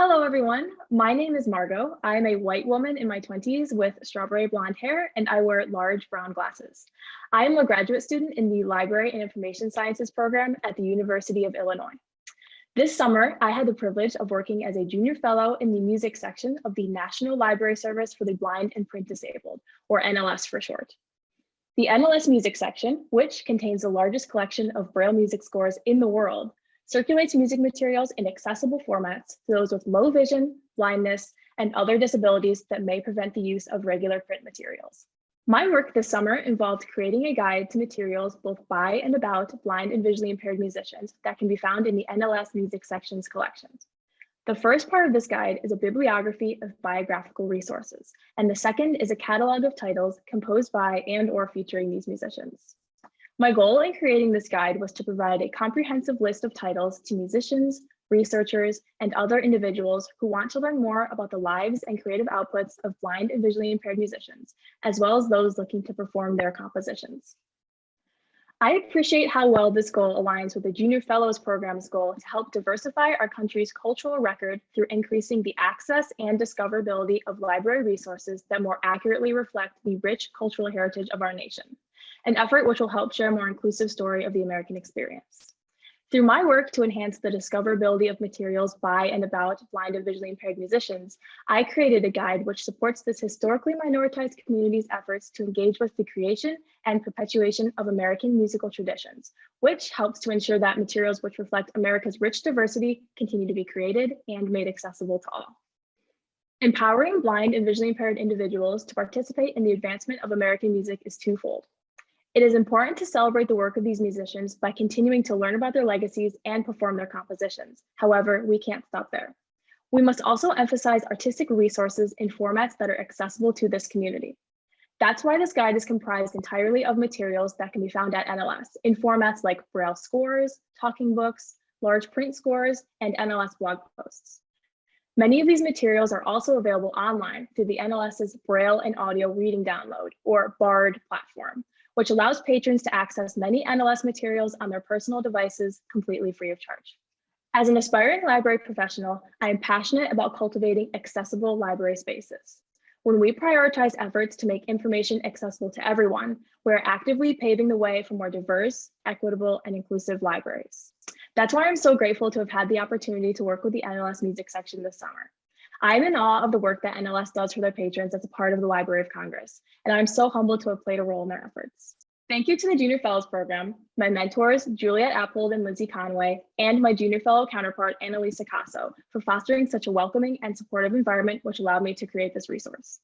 Hello, everyone. My name is Margot. I am a white woman in my 20s with strawberry blonde hair, and I wear large brown glasses. I am a graduate student in the Library and Information Sciences program at the University of Illinois. This summer, I had the privilege of working as a junior fellow in the music section of the National Library Service for the Blind and Print Disabled, or NLS for short. The NLS music section, which contains the largest collection of Braille music scores in the world, circulates music materials in accessible formats to those with low vision, blindness, and other disabilities that may prevent the use of regular print materials. My work this summer involved creating a guide to materials both by and about blind and visually impaired musicians that can be found in the NLS music section's collections. The first part of this guide is a bibliography of biographical resources, and the second is a catalog of titles composed by and/or featuring these musicians. My goal in creating this guide was to provide a comprehensive list of titles to musicians, researchers, and other individuals who want to learn more about the lives and creative outputs of blind and visually impaired musicians, as well as those looking to perform their compositions. I appreciate how well this goal aligns with the Junior Fellows Program's goal to help diversify our country's cultural record through increasing the access and discoverability of library resources that more accurately reflect the rich cultural heritage of our nation, an effort which will help share a more inclusive story of the American experience. Through my work to enhance the discoverability of materials by and about blind and visually impaired musicians, I created a guide which supports this historically minoritized community's efforts to engage with the creation and perpetuation of American musical traditions, which helps to ensure that materials which reflect America's rich diversity continue to be created and made accessible to all. Empowering blind and visually impaired individuals to participate in the advancement of American music is twofold. It is important to celebrate the work of these musicians by continuing to learn about their legacies and perform their compositions. However, we can't stop there. We must also emphasize artistic resources in formats that are accessible to this community. That's why this guide is comprised entirely of materials that can be found at NLS in formats like Braille scores, talking books, large print scores, and NLS blog posts. Many of these materials are also available online through the NLS's Braille and Audio Reading Download, or BARD platform, which allows patrons to access many NLS materials on their personal devices completely free of charge. As an aspiring library professional, I am passionate about cultivating accessible library spaces. When we prioritize efforts to make information accessible to everyone, we're actively paving the way for more diverse, equitable, and inclusive libraries. That's why I'm so grateful to have had the opportunity to work with the NLS music section this summer. I'm in awe of the work that NLS does for their patrons as a part of the Library of Congress, and I'm so humbled to have played a role in their efforts. Thank you to the Junior Fellows Program, my mentors, Juliet Appold and Lindsay Conway, and my Junior Fellow counterpart, Annalisa Casso, for fostering such a welcoming and supportive environment which allowed me to create this resource.